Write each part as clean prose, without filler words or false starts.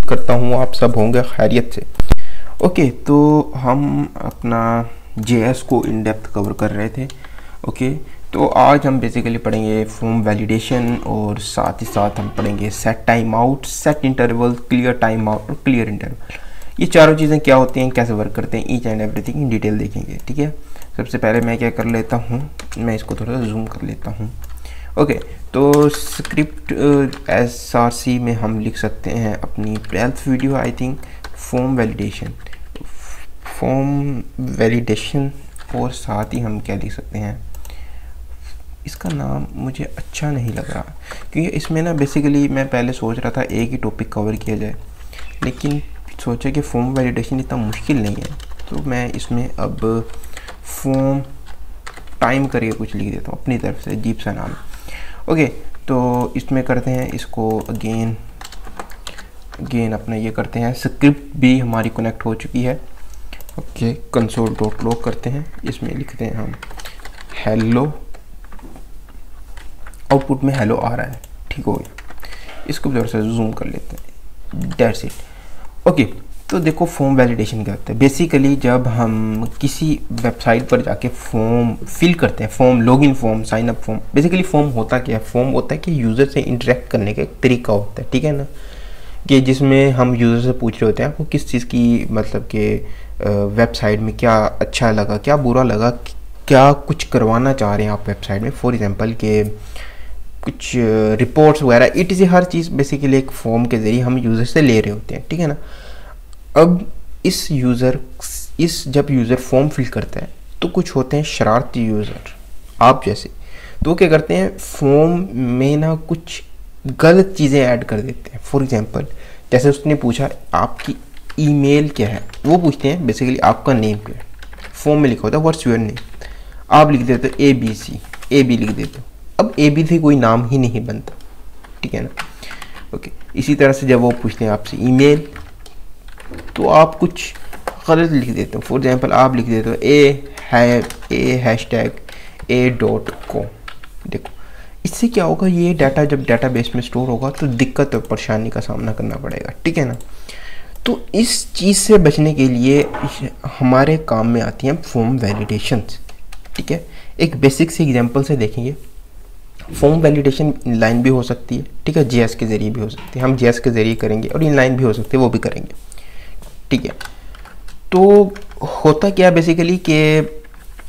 करता हूँ आप सब होंगे खैरियत से। ओके, तो हम अपना JS को इन डेप्थ कवर कर रहे थे। ओके, तो आज हम बेसिकली पढ़ेंगे फॉर्म वैलिडेशन और साथ ही साथ हम पढ़ेंगे set time out, set interval, clear time out और क्लियर इंटरवल। ये चारों चीज़ें क्या होती हैं, कैसे वर्क करते हैं, each and everything in detail देखेंगे। ठीक है, सबसे पहले मैं क्या कर लेता हूँ, मैं इसको थोड़ा सा जूम कर लेता हूँ। ओके, तो स्क्रिप्ट SRC में हम लिख सकते हैं अपनी 12th video I think, form validation और साथ ही हम क्या लिख सकते हैं, इसका नाम मुझे अच्छा नहीं लग रहा क्योंकि इसमें ना बेसिकली मैं पहले सोच रहा था एक ही टॉपिक कवर किया जाए, लेकिन सोचा कि फॉर्म वैलिडेशन इतना मुश्किल नहीं है, तो मैं इसमें अब फॉर्म टाइम करके कुछ लिख देता हूँ अपनी तरफ से, अजीब सा नाम। ओके, तो इसमें करते हैं इसको अगेन अपना ये करते हैं, स्क्रिप्ट भी हमारी कनेक्ट हो चुकी है। ओके, console.log करते हैं, इसमें लिखते हैं हम हेलो, आउटपुट में हेलो आ रहा है। ठीक हो गया, इसको थोड़ा सा जूम कर लेते हैं, दैट्स इट। ओके, तो देखो फॉर्म वैलिडेशन क्या होता है। बेसिकली जब हम किसी वेबसाइट पर जाके फॉर्म फिल करते हैं, form login form, sign up form, basically form होता क्या है, फॉर्म होता है कि यूज़र से इंटरेक्ट करने का एक तरीका होता है। ठीक है ना, कि जिसमें हम यूज़र से पूछ रहे होते हैं आपको किस चीज़ की, मतलब कि वेबसाइट में क्या अच्छा लगा, क्या बुरा लगा, क्या कुछ करवाना चाह रहे हैं आप वेबसाइट में। फॉर एग्जांपल के कुछ रिपोर्ट्स वगैरह ETC हर चीज़ बेसिकली एक फॉर्म के ज़रिए हम यूज़र से ले रहे होते हैं। ठीक है ना, अब जब यूज़र फॉर्म फिल करता है तो कुछ होते हैं शरारती यूज़र आप जैसे, तो वो क्या करते हैं फॉर्म में ना कुछ गलत चीज़ें ऐड कर देते हैं। फॉर एग्जांपल जैसे उसने पूछा आपकी ईमेल क्या है, वो पूछते हैं बेसिकली आपका नेम क्या है। फॉर्म में लिखा होता है व्हाट्स योर नेम, आप लिख देते हो ABC, AB लिख देते हो। अब AB से कोई नाम ही नहीं बनता। ठीक है ना, ओके। इसी तरह से जब वो पूछते हैं आपसे ईमेल, तो आप कुछ गलत लिख देते हो। फॉर एग्जांपल आप लिख देते हो a#a.co। देखो इससे क्या होगा, ये डाटा जब डेटाबेस में स्टोर होगा तो दिक्कत और परेशानी का सामना करना पड़ेगा। ठीक है ना, तो इस चीज़ से बचने के लिए हमारे काम में आती हैं फॉर्म वैलिडेशंस। ठीक है, एक बेसिक सी एग्जांपल से देखेंगे। फॉर्म वैलिडेशन इनलाइन भी हो सकती है, ठीक है, JS के ज़रिए भी हो सकती है, हम JS के ज़रिए करेंगे, और इनलाइन भी हो सकती है, वो भी करेंगे। ठीक है, तो होता क्या बेसिकली कि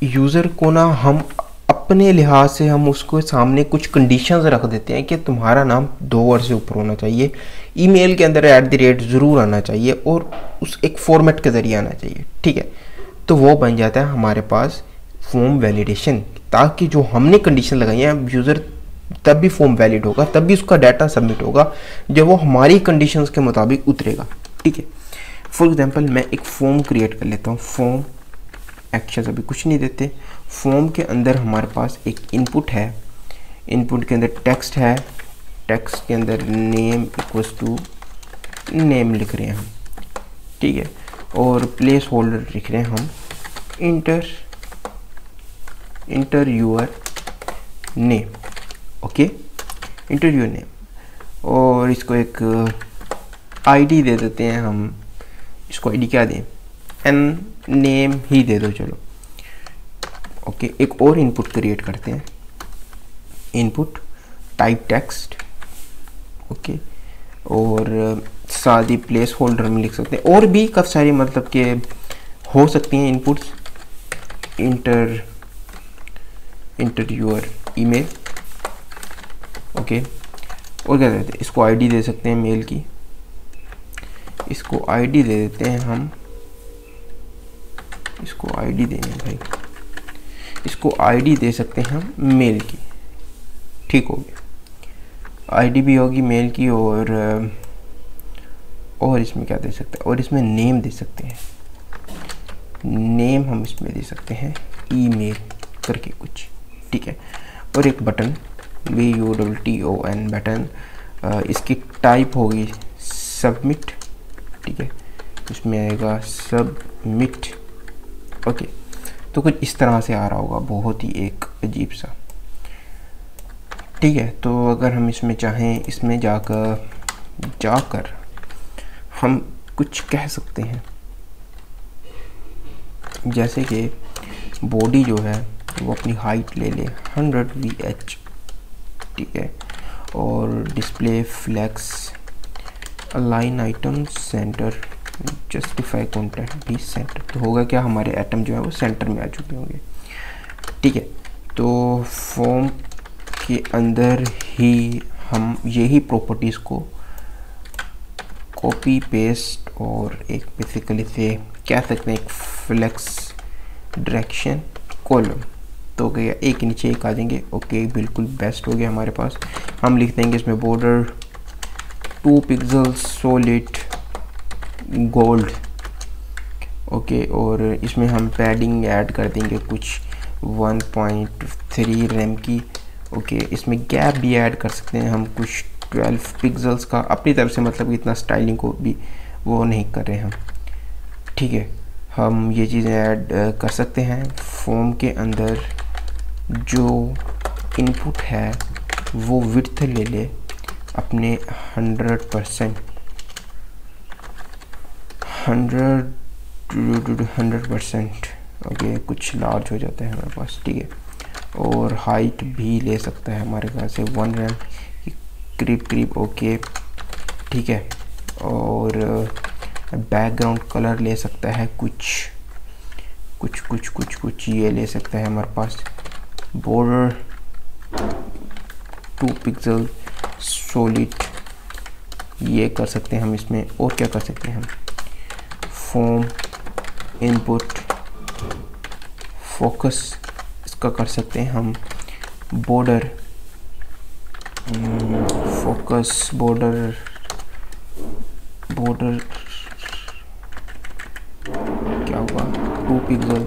यूज़र को ना हम अपने लिहाज से हम उसको सामने कुछ कंडीशंस रख देते हैं कि तुम्हारा नाम 2 वर्ड से ऊपर होना चाहिए, ईमेल के अंदर @ ज़रूर आना चाहिए, और उस एक फॉर्मेट के ज़रिए आना चाहिए। ठीक है, तो वो बन जाता है हमारे पास फॉर्म वैलिडेशन, ताकि जो हमने कंडीशन लगाई है यूज़र तब भी फॉर्म वैलिड होगा, तब भी उसका डाटा सबमिट होगा जब वो हमारी कंडीशंस के मुताबिक उतरेगा। ठीक है, फॉर एग्जांपल मैं एक फॉर्म क्रिएट कर लेता हूँ, फॉर्म एक्शंस अभी कुछ नहीं देते। फॉर्म के अंदर हमारे पास एक इनपुट है, इनपुट के अंदर टेक्स्ट है, टेक्स्ट के अंदर नेम इक्वल्स टू नेम लिख रहे हैं हम। ठीक है, और प्लेस होल्डर लिख रहे हैं हम enter your name. Okay, enter your name, और इसको एक ID दे देते हैं हम। इसको ID क्या दें, नेम ही दे दो, चलो। ओके, एक और इनपुट क्रिएट करते हैं, इनपुट टाइप टेक्स्ट। ओके, और साथ ही प्लेस होल्डर में लिख सकते हैं, और भी काफ़ी सारी मतलब के हो सकती हैं inputs. Enter your email. Okay, और क्या देते हैं, इसको ID दे सकते हैं मेल की, इसको ID दे देते हैं हम, इसको ID देंगे भाई, इसको ID दे सकते हैं हम मेल की। ठीक हो गया, ID भी होगी मेल की, और इसमें क्या दे सकते हैं, और इसमें नेम दे सकते हैं, नेम हम इसमें दे सकते हैं ईमेल करके कुछ। ठीक है, और एक बटन BUTTON बटन, इसकी टाइप होगी सबमिट। ठीक है, इसमें आएगा सबमिट। ओके, तो कुछ इस तरह से आ रहा होगा, बहुत ही एक अजीब सा। ठीक है, तो अगर हम इसमें चाहें, इसमें जाकर हम कुछ कह सकते हैं, जैसे कि बॉडी जो है वो अपनी हाइट ले ले 100 VH, ठीक है, और display flex, align item center, justify content भी सेंटर। तो होगा क्या, हमारे एटम जो है वो सेंटर में आ चुके होंगे, ठीक है। तो फॉर्म के अंदर ही हम यही प्रॉपर्टीज़ को कॉपी पेस्ट और एक बेसिकली से कह सकते हैं एक फ्लेक्स डायरेक्शन कॉलम, तो गया एक नीचे एक आ जाएंगे। ओके, बिल्कुल बेस्ट हो गया हमारे पास। हम लिख देंगे इसमें border 2 pixels solid gold, okay, और इसमें हम पैडिंग ऐड कर देंगे कुछ 1.3 रैम की, ओके। इसमें गैप भी ऐड कर सकते हैं हम कुछ 12 पिक्सल्स का अपनी तरफ से, मतलब इतना स्टाइलिंग को भी वो नहीं कर रहे हम, ठीक है। हम ये चीज़ें ऐड कर सकते हैं। फॉर्म के अंदर जो इनपुट है वो विड्थ ले ले अपने 100%, 100%, ओके, कुछ लार्ज हो जाता है हमारे पास, ठीक है। और हाइट भी ले सकता है हमारे ख्याल से 1 रैम करीब, ओके, ठीक है। और बैकग्राउंड कलर ले सकता है कुछ ये ले सकता है हमारे पास। बॉर्डर 2 पिक्सल सॉलिड ये कर सकते हैं हम इसमें। और क्या कर सकते हैं हम, फॉर्म इनपुट फोकस इसका कर सकते हैं हम। बॉर्डर फोकस बॉर्डर क्या होगा, 2 पिक्सल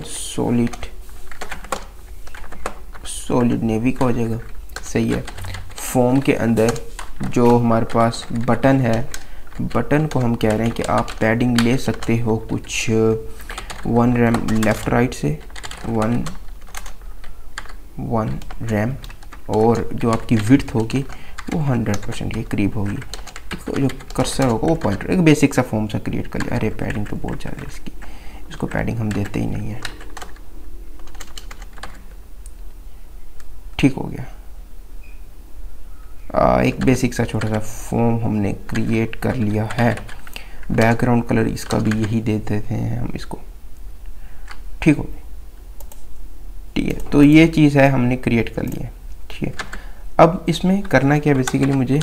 सॉलिड नेवी का हो जाएगा, सही है। फॉर्म के अंदर जो हमारे पास बटन है, बटन को हम कह रहे हैं कि आप पैडिंग ले सकते हो कुछ 1 रैम लेफ़्ट राइट से 1 रैम, और जो आपकी विड्थ होगी वो 100% के करीब होगी, जो कर्सर होगा वो पॉइंटर। एक बेसिक सा फॉर्म सा क्रिएट कर लिया। अरे पैडिंग तो बहुत ज़्यादा है इसकी, इसको पैडिंग हम देते ही नहीं है, ठीक हो गया। एक बेसिक सा छोटा सा फॉर्म हमने क्रिएट कर लिया है। बैकग्राउंड कलर इसका भी यही दे देते हैं हम इसको, ठीक हो गया, ठीक है। तो ये चीज़ है हमने क्रिएट कर लिया है, ठीक है। अब इसमें करना क्या, बेसिकली मुझे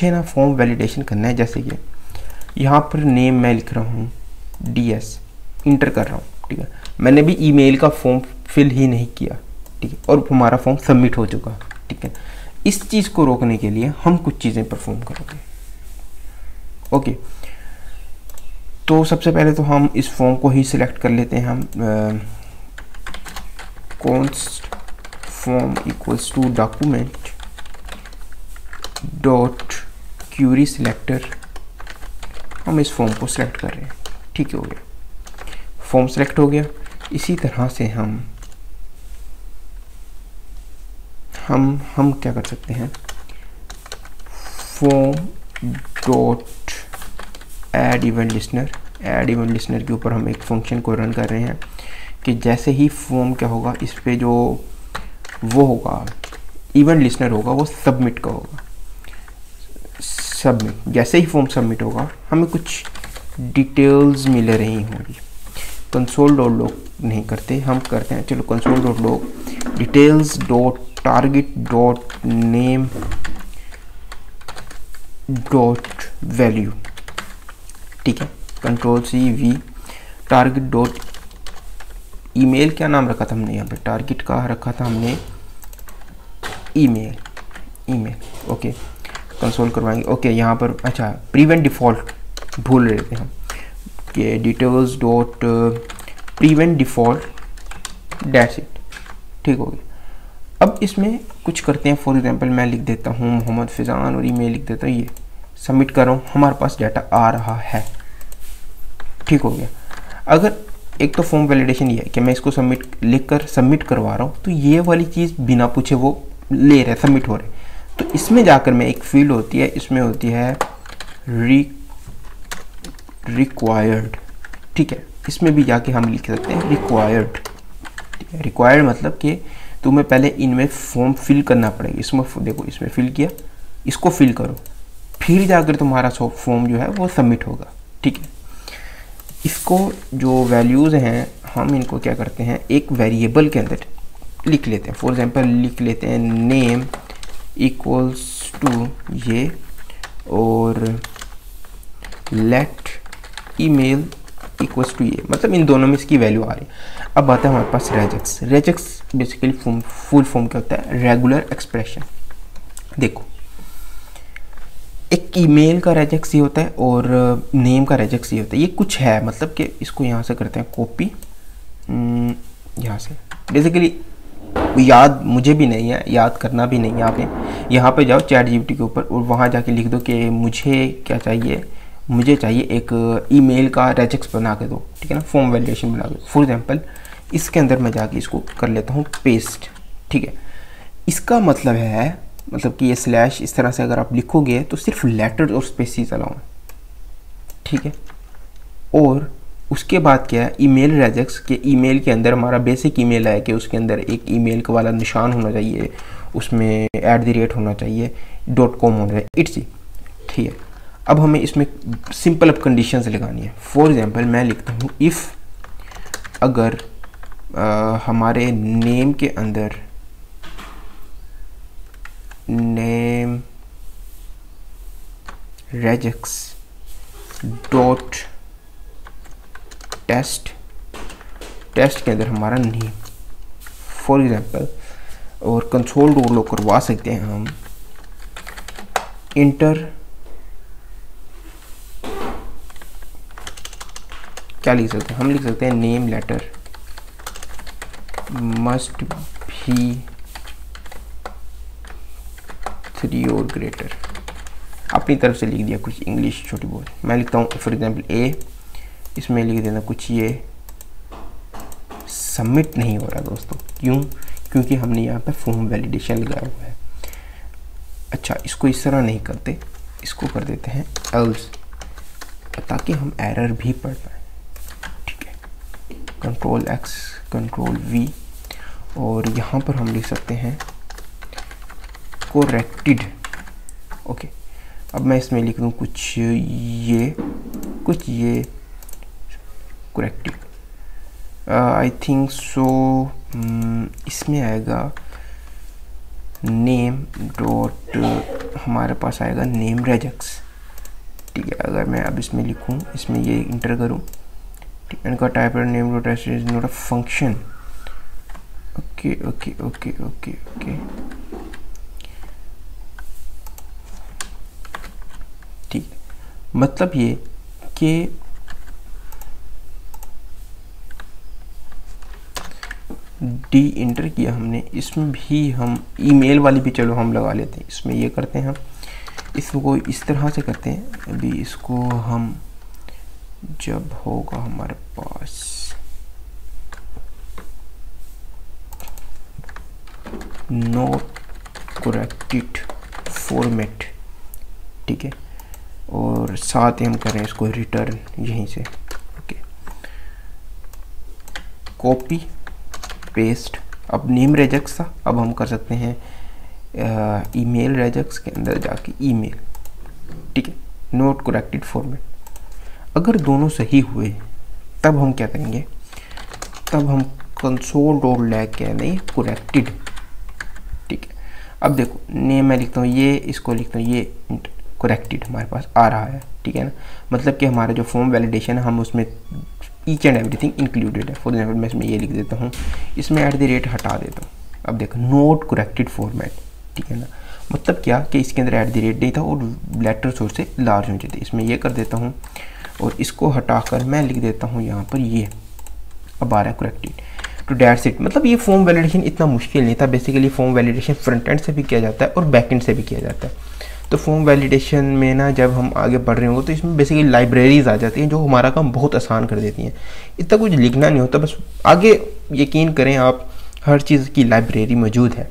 ना फॉर्म वैलिडेशन करना है। जैसे कि यहाँ पर नेम मैं लिख रहा हूँ DS, इंटर कर रहा हूँ, ठीक है। मैंने भी ईमेल का फॉर्म फिल ही नहीं किया, ठीक है, और हमारा फॉर्म सबमिट हो चुका, ठीक है। इस चीज़ को रोकने के लिए हम कुछ चीज़ें परफॉर्म करेंगे, ओके। तो सबसे पहले तो हम इस फॉर्म को ही सिलेक्ट कर लेते हैं हम, const form equals to document dot query selector, हम इस फॉर्म को सिलेक्ट कर रहे हैं, ठीक हो गया। फॉर्म सेलेक्ट हो गया। इसी तरह से हम क्या कर सकते हैं, form dot add event listener, add event listener के ऊपर हम एक फंक्शन को रन कर रहे हैं कि जैसे ही फॉर्म क्या होगा, इस पे जो वो होगा इवेंट लिस्नर होगा वो सबमिट का होगा, सबमिट। जैसे ही फॉर्म सबमिट होगा हमें कुछ डिटेल्स मिल रही होंगी। कंसोल डॉट लॉग नहीं करते, हम करते हैं, चलो console dot log details dot target dot name dot value, ठीक है। Ctrl+C+V टारगेट डॉट ईमेल, क्या नाम रखा था हमने यहाँ पे, टारगेट का रखा था हमने ईमेल, ओके। कंसोल करवाएंगे, ओके। यहाँ पर अच्छा प्रीवेंट डिफ़ॉल्ट भूल रहे थे हम कि details dot prevent default dash it, ठीक हो गया। अब इसमें कुछ करते हैं, फॉर एग्जांपल मैं लिख देता हूँ मोहम्मद फिज़ान और ईमेल लिख देता हूँ, ये सबमिट कर रहा हूँ, हमारे पास डाटा आ रहा है, ठीक हो गया। अगर एक तो फॉर्म वैलिडेशन ये है कि मैं इसको लिखकर सबमिट करवा रहा हूँ, तो ये वाली चीज़ बिना पूछे वो ले रहा है, सबमिट हो रहा है। तो इसमें जाकर मैं एक फील्ड होती है, इसमें होती है रिक्वायर्ड, ठीक है, इसमें भी जाके हम लिख सकते हैं रिक्वायर्ड, ठीक है। रिक्वायर्ड मतलब कि तुम्हें पहले इनमें फॉर्म फिल करना पड़ेगा, इसमें देखो इसमें फिल किया, इसको फिल करो, फिर जाकर तुम्हारा फॉर्म जो है वो सबमिट होगा, ठीक है। इसको जो वैल्यूज़ हैं हम इनको क्या करते हैं, एक वेरिएबल के अंदर लिख लेते हैं। फॉर एग्जांपल लिख लेते हैं नेम इक्वल्स टू ये और लेट ईमेल इक्वल्स टू ये, मतलब इन दोनों में इसकी वैल्यू आ रही है। अब आता है हमारे पास regex. Regex basically full form क्या होता है, रेगुलर एक्सप्रेशन। देखो एक ईमेल का रेजेक्स ये होता है और नेम का रेजेक्स ये होता है, ये कुछ है, मतलब कि इसको यहाँ से करते हैं कॉपी, यहाँ से बेसिकली याद मुझे भी नहीं है, याद करना भी नहीं है। आप यहाँ पे जाओ चैट जीपीटी के ऊपर और वहाँ जाके लिख दो कि मुझे क्या चाहिए, मुझे चाहिए एक ईमेल का रेजेक्स बना के दो, ठीक है ना, फॉर्म वैलिडेशन बना के। फॉर एग्जांपल इसके अंदर मैं जाके इसको कर लेता हूँ पेस्ट, ठीक है। इसका मतलब है, मतलब कि ये स्लैश इस तरह से अगर आप लिखोगे तो सिर्फ लेटर और स्पेसिस अलाउ है, ठीक है। और उसके बाद क्या है, ईमेल रेजेक्स के ईमेल के अंदर हमारा बेसिक ईमेल है कि उसके अंदर एक ईमेल का वाला निशान होना चाहिए, उसमें @ होना चाहिए, .com होना चाहिए, इट्स, ठीक है। अब हमें इसमें सिंपल अब कंडीशंस लगानी है। फॉर एग्जांपल मैं लिखता हूँ इफ़ अगर हमारे नेम के अंदर नेम रेजेक्स डॉट टेस्ट के अंदर हमारा नेम, फॉर एग्जांपल, और कंसोल डोर करवा सकते हैं हम इंटर, क्या लिख सकते हैं, हम लिख सकते हैं नेम लेटर मस्ट भी 3 और ग्रेटर, अपनी तरफ से लिख दिया कुछ इंग्लिश छोटी बहुत। मैं लिखता हूँ फॉर एग्जांपल ए, इसमें लिख देना कुछ ये, सबमिट नहीं हो रहा दोस्तों, क्यों, क्योंकि हमने यहाँ पे फॉर्म वैलिडेशन लगाया हुआ है। अच्छा इसको इस तरह नहीं करते, इसको कर देते हैं एल्स, ताकि हम एरर भी पढ़ पाए, ठीक है। Ctrl+X Ctrl+V और यहाँ पर हम लिख सकते हैं कोरेक्टेड, ओके। अब मैं इसमें लिख दूँ कुछ ये कोरेक्टेड, आई थिंक सो इसमें आएगा नेम डॉट, हमारे पास आएगा नेम रेजेक्स, ठीक है। अगर मैं अब इसमें लिखूँ, इसमें ये इंटर करूँ, ठीक है, इनका type name dot S is not a function, okay okay okay okay okay, ठीक। मतलब ये कि डी इंटर किया हमने, इसमें भी हम ईमेल वाली भी चलो हम लगा लेते हैं, इसमें ये करते हैं हम, इसको इस तरह से करते हैं। अभी इसको हम जब होगा हमारे पास नॉट करेक्टेड फॉर्मेट, ठीक है, और साथ ही हम करें इसको रिटर्न यहीं से, ओके, कॉपी पेस्ट। अब नेम रेजेक्स था, अब हम कर सकते हैं ईमेल रेजेक्स के अंदर जाके ईमेल, ठीक है, नॉट करेक्टेड फॉर्मेट। अगर दोनों सही हुए तब हम क्या करेंगे, तब हम कंसोल डॉट लैग क्या नहीं करेक्टेड, ठीक है। अब देखो नेम मैं लिखता हूँ ये, इसको लिखता हूँ ये, करेक्टेड हमारे पास आ रहा है, ठीक है ना, मतलब कि हमारा जो फॉर्म वैलिडेशन है हम उसमें ईच एंड एवरीथिंग इंक्लूडेड है। फॉर एग्जाम्पल मैं इसमें ये लिख देता हूँ, इसमें @ हटा देता हूँ। अब देखो नोट करेक्टेड फॉर्मेट, ठीक है ना, मतलब क्या कि इसके अंदर @ नहीं था और लेटर सोर्स से लार्ज होने थे, इसमें ये कर देता हूँ और इसको हटाकर मैं लिख देता हूँ यहाँ पर ये, अब आ रहा है करेक्टेड। तो दैट्स इट। मतलब ये फॉर्म वैलिडेशन इतना मुश्किल नहीं था। Basically form validation front end से भी किया जाता है और बैक एंड से भी किया जाता है। तो फॉर्म वैलिडेशन में ना जब हम आगे बढ़ रहे होंगे तो इसमें बेसिकली लाइब्रेरीज आ जाती हैं जो हमारा काम बहुत आसान कर देती हैं। इतना कुछ लिखना नहीं होता, बस आगे यकीन करें आप, हर चीज़ की लाइब्रेरी मौजूद है।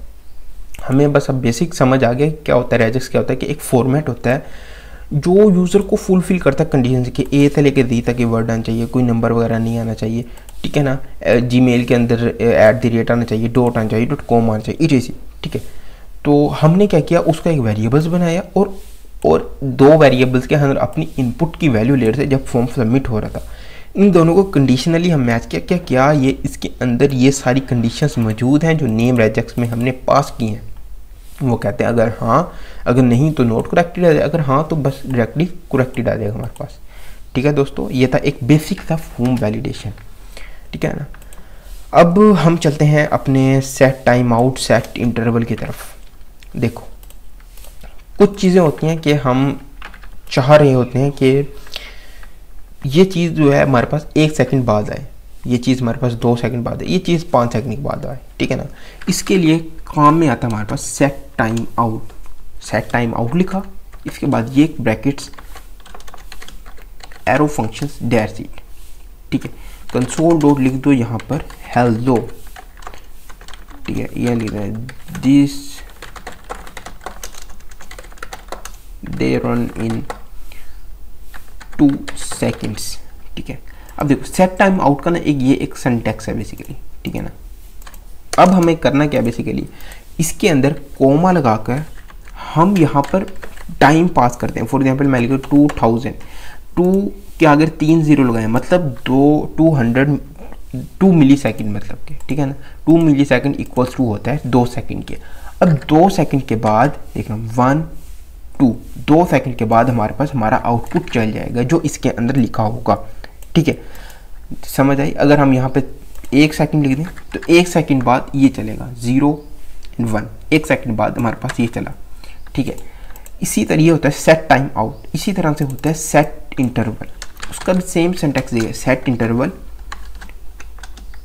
हमें बस अब बेसिक समझ आ गया क्या होता है रेजेक्स, क्या होता है कि एक फॉर्मेट होता है जो यूज़र को फुलफिल करता है कंडीशन कि ए से लेकर डी तक ये वर्ड आना चाहिए, कोई नंबर वगैरह नहीं आना चाहिए, ठीक है ना, जीमेल के अंदर @ आना चाहिए, डॉट आना चाहिए, .com आना चाहिए, etc। ठीक है, तो हमने क्या किया, उसका एक वेरिएबल्स बनाया और 2 वेरिएबल्स के अंदर अपनी इनपुट की वैल्यू ले रहे थे जब फॉर्म सबमिट हो रहा था। इन दोनों को कंडीशनली हम मैच किया, क्या ये इसके अंदर ये सारी कंडीशंस मौजूद हैं जो नेम रेजेक्स में हमने पास की हैं। वो कहते हैं अगर हाँ, अगर नहीं तो नॉट करेक्टेड आ जाएगा, अगर हाँ तो बस डायरेक्टली करेक्टेड आ जाएगा हमारे पास। ठीक है दोस्तों, ये था एक बेसिक था फॉर्म वैलिडेशन। ठीक है ना, अब हम चलते हैं अपने set time out, set interval की तरफ। देखो, कुछ चीज़ें होती हैं कि हम चाह रहे होते हैं कि ये चीज़ जो है हमारे पास 1 सेकंड बाद आए, ये चीज़ हमारे पास 2 सेकंड बाद आए, ये चीज़ 5 सेकंड के बाद आए। ठीक है ना, इसके लिए काम में आता है हमारे पास set time out. Set time out लिखा, इसके बाद ये brackets arrow functions that's it. ठीक है, कंसोल डॉट लिख दो यहाँ पर हेलो। ठीक है, ये लिख रहा है this they run in 2 seconds. ठीक है, अब देखो सेट टाइम आउट का ना एक सिंटैक्स है बेसिकली। ठीक है ना, अब हमें करना क्या बेसिकली, इसके अंदर कोमा लगाकर हम यहाँ पर टाइम पास करते हैं। फॉर एग्जांपल मैं लिखूँ 2000, 2 के आगे 3 0 लगाए, मतलब 2 मिली सेकेंड मतलब के। ठीक है ना, 2 मिली सेकेंड इक्वल्स टू होता है 2 सेकेंड के। अब 2 सेकेंड के बाद देखना 1 2, 2 सेकेंड के बाद हमारे पास हमारा आउटपुट चल जाएगा जो इसके अंदर लिखा होगा। ठीक है, समझ आई। अगर हम यहाँ पे 1 सेकेंड लिख दें तो 1 सेकेंड बाद ये चलेगा 0 और 1, 1 सेकेंड बाद हमारे पास ये चला। ठीक है, इसी तरह ये होता है सेट टाइम आउट। इसी तरह से होता है सेट इंटरवल, उसका भी सेम सिंटैक्स है। Set interval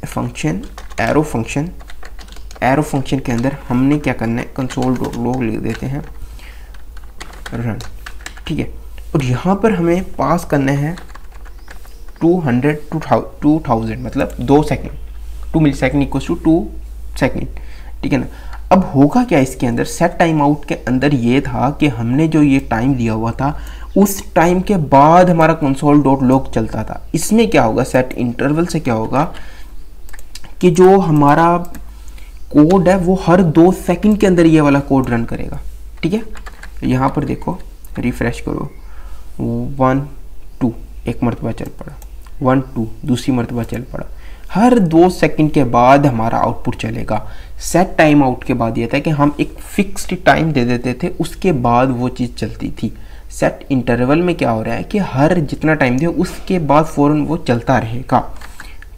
function arrow function, arrow function के अंदर हमने क्या करना है, कंसोल लॉग लिख देते हैं रन। ठीक है, और यहाँ पर हमें पास करना है 200 to 2000 मतलब 2 second, 2 millisecond equals to 2 second. ठीक है ना, अब होगा क्या इसके अंदर, सेट टाइम आउट के अंदर ये था कि हमने जो ये टाइम दिया हुआ था उस टाइम के बाद हमारा कंसोल डॉट लॉग चलता था। इसमें क्या होगा, सेट इंटरवल से क्या होगा कि जो हमारा कोड है वो हर 2 सेकेंड के अंदर ये वाला कोड रन करेगा। ठीक है, यहाँ पर देखो, रिफ्रेश करो, 1 2 एक मरतबा चल पड़ा, 1 2 दूसरी मरतबा चल पड़ा, हर 2 सेकंड के बाद हमारा आउटपुट चलेगा। सेट टाइम आउट के बाद ये था कि हम एक फिक्स्ड टाइम दे देते थे, उसके बाद वो चीज़ चलती थी। सेट इंटरवल में क्या हो रहा है कि हर जितना टाइम दे उसके बाद फ़ौरन वो चलता रहेगा।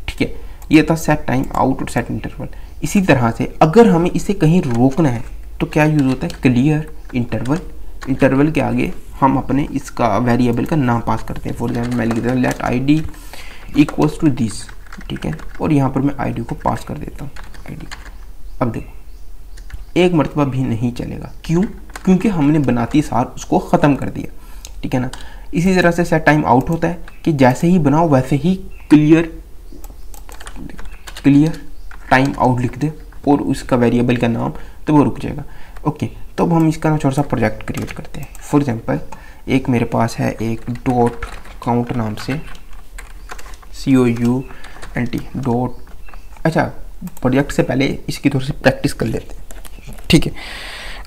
ठीक है, ये था सेट टाइम आउट और सेट इंटरवल। इसी तरह से अगर हमें इसे कहीं रोकना है तो क्या यूज़ होता है, क्लियर इंटरवल। इंटरवल के आगे हम अपने इसका वेरिएबल का नाम पास करते हैं। फॉर एग्जाम्पल मैं लिख देता हूँ let ID equals to this. ठीक है, और यहाँ पर मैं ID को पास कर देता हूँ ID। अब देखो एक मरतबा भी नहीं चलेगा, क्यों, क्योंकि हमने बनाती सार उसको ख़त्म कर दिया। ठीक है ना, इसी तरह से सेट टाइम आउट होता है कि जैसे ही बनाओ वैसे ही क्लियर टाइम आउट लिख दे और उसका वेरिएबल का नाम, तो वो रुक जाएगा। ओके, तो अब हम इसका ना छोटा सा प्रोजेक्ट क्रिएट करते हैं। फॉर एग्जांपल एक मेरे पास है एक डॉट काउंट नाम से, COUNT डॉट। अच्छा, प्रोजेक्ट से पहले इसकी थोड़ी सी प्रैक्टिस कर लेते हैं। ठीक है,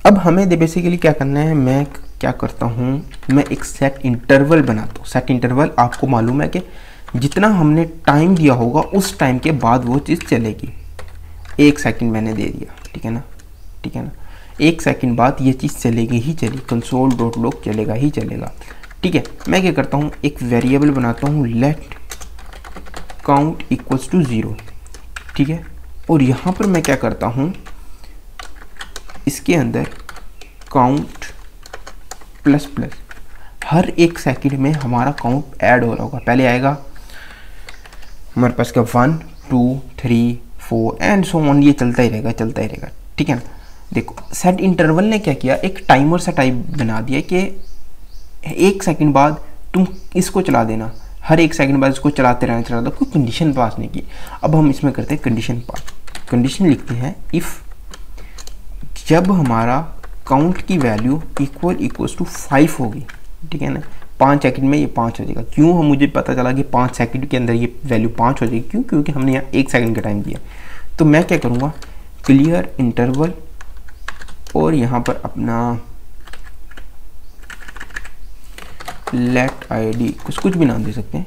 अब हमें बेसिकली क्या करना है, मैं क्या करता हूँ, मैं एक सेट इंटरवल बनाता हूँ। सेट इंटरवल आपको मालूम है कि जितना हमने टाइम दिया होगा उस टाइम के बाद वो चीज़ चलेगी। 1 सेकेंड मैंने दे दिया, ठीक है ना, ठीक है ना, 1 सेकेंड बाद ये चीज़ चलेगी ही चली, कंसोल डॉट लॉग चलेगा ही चलेगा। ठीक है, मैं क्या करता हूँ, एक वेरिएबल बनाता हूँ लेट काउंट इक्वल्स टू 0। ठीक है, और यहाँ पर मैं क्या करता हूँ, इसके अंदर काउंट प्लस प्लस, हर 1 सेकेंड में हमारा काउंट ऐड हो रहा होगा। पहले आएगा हमारे पास का 1 2 3 4 एंड सो ऑन, ये चलता ही रहेगा चलता ही रहेगा। ठीक है ना, देखो सेट इंटरवल ने क्या किया, एक टाइमर सा टाइप बना दिया कि 1 सेकेंड बाद तुम इसको चला देना, हर 1 सेकेंड बाद इसको चलाते रहना, कोई कंडीशन पास नहीं की। अब हम इसमें करते हैं कंडीशन पास। कंडीशन लिखते हैं इफ़ जब हमारा काउंट की वैल्यू इक्वल्स टू 5 होगी, ठीक है ना, 5 सेकंड में ये 5 हो जाएगा। क्यों हम मुझे पता चला कि 5 सेकंड के अंदर ये वैल्यू 5 हो जाएगी, क्यों? क्योंकि हमने यहाँ 1 सेकंड का टाइम दिया। तो मैं क्या करूँगा, क्लियर इंटरवल और यहाँ पर अपना लेट आईडी कुछ भी नाम दे सकते हैं,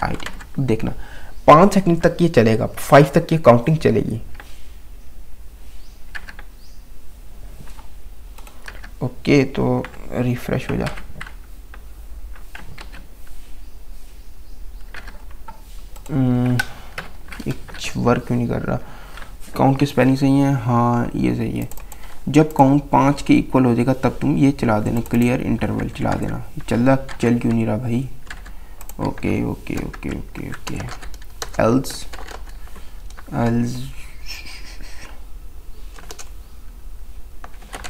आईडी। देखना 5 सेकंड तक ये चलेगा, 5 तक ये काउंटिंग चलेगी। ओके, तो रिफ्रेश हो जा। एक वर्क क्यों नहीं कर रहा? काउंट की स्पेलिंग सही है? हाँ ये सही है। जब काउंट 5 के इक्वल हो जाएगा तब तुम ये चला देना, क्लियर इंटरवल चला देना। चल क्यों नहीं रहा भाई? Okay okay okay okay okay, else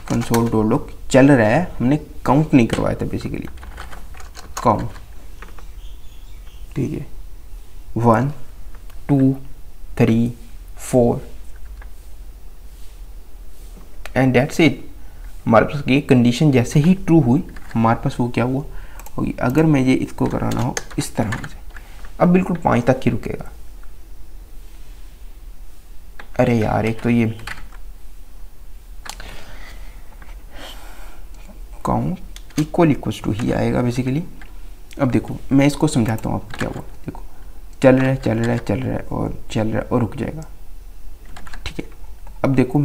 console dot log चल रहा है, हमने काउंट नहीं करवाया था बेसिकली, काउंट। ठीक है, 1 2 3 4 एंड दैट्स इट। हमारे पास ये कंडीशन जैसे ही ट्रू हुई, हमारे पास वो क्या हुआ होगी। अगर मैं ये इसको कराना हो इस तरह से, अब बिल्कुल 5 तक ही रुकेगा। अरे यार, एक तो ये काउंट इक्वल टू ही आएगा बेसिकली। अब देखो मैं इसको समझाता हूँ आपको क्या हुआ। देखो चल रहा है चल रहा है चल रहा है और चल रहा है और रुक जाएगा। ठीक है, अब देखो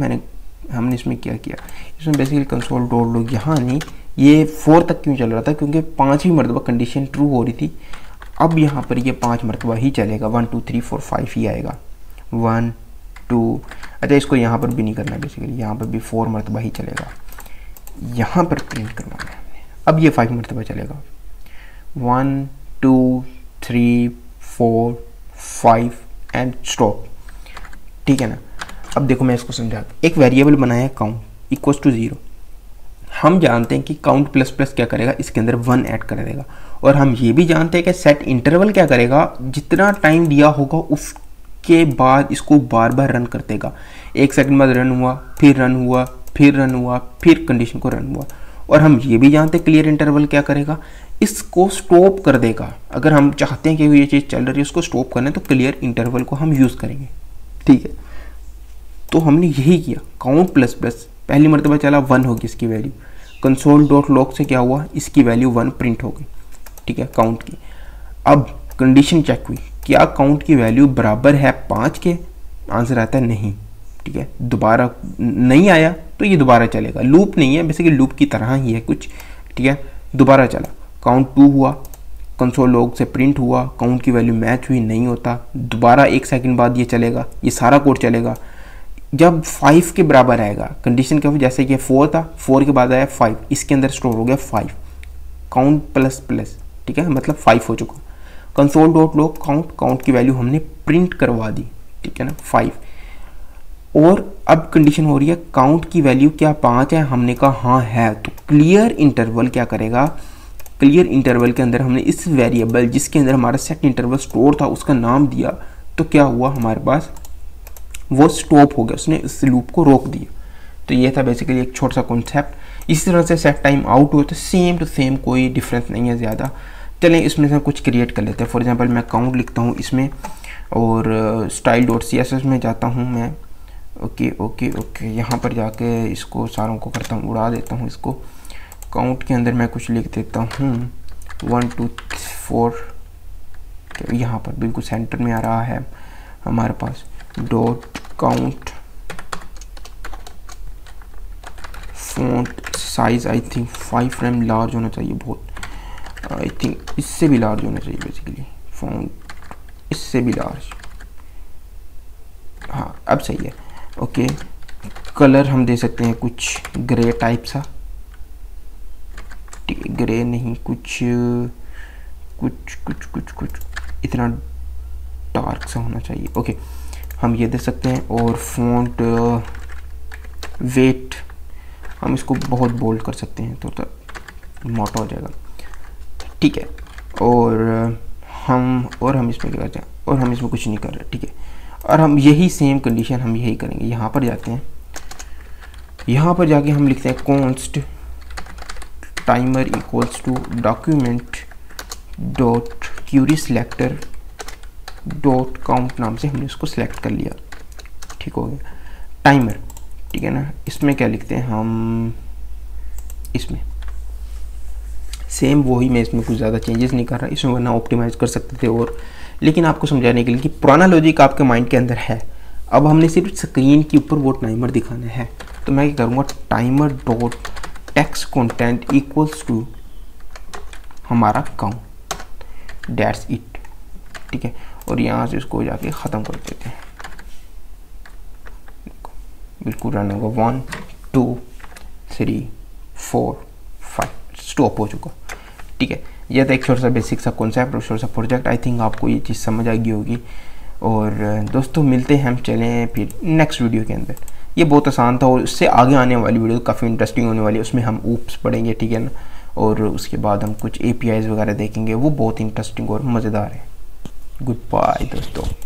हमने इसमें क्या किया, इसमें बेसिकली कंसोल डॉट लॉग यहाँ नहीं, ये 4 तक क्यों चल रहा था, क्योंकि 5वीं मरतबा कंडीशन ट्रू हो रही थी। अब यहाँ पर ये 5 मरतबा ही चलेगा, 1 2 3 4 5 ही आएगा, 1 2। अच्छा, इसको यहाँ पर भी नहीं करना बेसिकली, यहाँ पर भी 4 मरतबा ही चलेगा। यहाँ पर प्रिंट करवाना है हमने, अब ये 5 मरतबा चलेगा, 1 2 3 4 5 एंड स्टॉप। ठीक है ना। अब देखो मैं इसको समझाता, एक वेरिएबल बनाया है काउंट इक्वल्स टू 0। हम जानते हैं कि काउंट प्लस प्लस क्या करेगा, इसके अंदर 1 ऐड कर देगा। और हम ये भी जानते हैं कि सेट इंटरवल क्या करेगा, जितना टाइम दिया होगा उसके बाद इसको बार बार रन कर देगा। 1 सेकंड बाद रन हुआ, फिर रन हुआ, फिर रन हुआ, फिर कंडीशन को रन हुआ। और हम ये भी जानते हैं क्लियर इंटरवल क्या करेगा, इसको स्टॉप कर देगा। अगर हम चाहते हैं कि ये चीज़ चल रही है उसको स्टॉप करना है तो क्लियर इंटरवल को हम यूज़ करेंगे। ठीक है, तो हमने यही किया, काउंट प्लस प्लस पहली मरतबा चला 1 होगी इसकी वैल्यू, कंसोल डॉट लॉग से क्या हुआ, इसकी वैल्यू 1 प्रिंट हो गई। ठीक है, काउंट की। अब कंडीशन चेक हुई, क्या काउंट की वैल्यू बराबर है 5 के, आंसर आता है नहीं। ठीक है, दोबारा नहीं आया तो ये दोबारा चलेगा, लूप नहीं है बेसिकली, लूप की तरह ही है कुछ। ठीक है, दोबारा चला, काउंट 2 हुआ, कंसोल लॉग से प्रिंट हुआ, काउंट की वैल्यू मैच हुई, नहीं होता, दोबारा 1 सेकंड बाद ये चलेगा, ये सारा कोड चलेगा। जब 5 के बराबर आएगा, कंडीशन क्या हुई, जैसे कि 4 था, 4 के बाद आया 5, इसके अंदर स्टोर हो गया 5, काउंट प्लस प्लस। ठीक है, मतलब 5 हो चुका। कंसोल डॉट लॉग काउंट की वैल्यू हमने प्रिंट करवा दी। ठीक है ना, 5। और अब कंडीशन हो रही है काउंट की वैल्यू क्या 5 है, हमने कहा हाँ है। तो क्लियर इंटरवल क्या करेगा, क्लियर इंटरवल के अंदर हमने इस वेरिएबल जिसके अंदर हमारा सेट इंटरवल स्टोर था उसका नाम दिया, तो क्या हुआ हमारे पास, वो स्टॉप हो गया, उसने इस लूप को रोक दिया। तो ये था बेसिकली एक छोटा सा कॉन्सेप्ट। इसी तरह से सेट टाइम आउट हो तो सेम टू सेम, कोई डिफरेंस नहीं है ज़्यादा। चलें इसमें से कुछ क्रिएट कर लेते हैं। फॉर एग्जांपल मैं काउंट लिखता हूँ इसमें और स्टाइल डॉट CSS में जाता हूँ मैं। ओके ओके ओके, यहाँ पर जाके इसको सारों को करता हूँ, उड़ा देता हूँ इसको। काउंट के अंदर मैं कुछ लिख देता हूँ 1 2 4, यहाँ पर बिल्कुल सेंटर में आ रहा है हमारे पास dot count. Font size I think 5 frame large होना चाहिए, बहुत, आई थिंक इससे भी लार्ज होना चाहिए बेसिकली, फॉन्ट इससे भी लार्ज। हाँ अब सही है। ओके, कलर हम दे सकते हैं कुछ ग्रे टाइप सा, ग्रे नहीं, कुछ कुछ कुछ कुछ कुछ इतना डार्क सा होना चाहिए। ओके, हम ये दे सकते हैं। और फॉन्ट वेट हम इसको बहुत बोल्ड कर सकते हैं, तो मोटा हो जाएगा। ठीक है, और हम इसमें क्या करते हैं, और हम इसमें कुछ नहीं कर रहे। ठीक है, और हम यही सेम कंडीशन हम यही करेंगे। यहाँ पर जाते हैं, यहाँ पर जाके हम लिखते हैं const timer equals to document dot query selector dot count नाम से हमने उसको सिलेक्ट कर लिया, ठीक हो गया टाइमर, ठीक है ना। इसमें क्या लिखते हैं हम, इसमें सेम वही, मैं इसमें कुछ ज़्यादा चेंजेस नहीं कर रहा, इसमें वरना ऑप्टिमाइज कर सकते थे और, लेकिन आपको समझाने के लिए कि पुराना लॉजिक आपके माइंड के अंदर है, अब हमने सिर्फ स्क्रीन के ऊपर वो टाइमर दिखाना है। तो मैं क्या करूँगा, timer dot text content equals to हमारा काउंट, दैट्स इट, ठीक है। और यहाँ से इसको जाके ख़त्म कर देते हैं, बिल्कुल रन होगा 1 2 3 4 5, स्टॉप हो चुका, ठीक है। यह था एक छोटा सा बेसिक सा कॉन्सेप्ट और छोटा सा प्रोजेक्ट, आई थिंक आपको ये चीज़ समझ आ गई होगी। और दोस्तों मिलते हैं हम, चलें फिर नेक्स्ट वीडियो के अंदर। ये बहुत आसान था और उससे आगे आने वाली वीडियो काफ़ी इंटरेस्टिंग होने वाली है, उसमें हम ऊप्स पढ़ेंगे, ठीक है ना। और उसके बाद हम कुछ APIs वगैरह देखेंगे, वो बहुत इंटरेस्टिंग और मज़ेदार है। गुड बाय दोस्तों।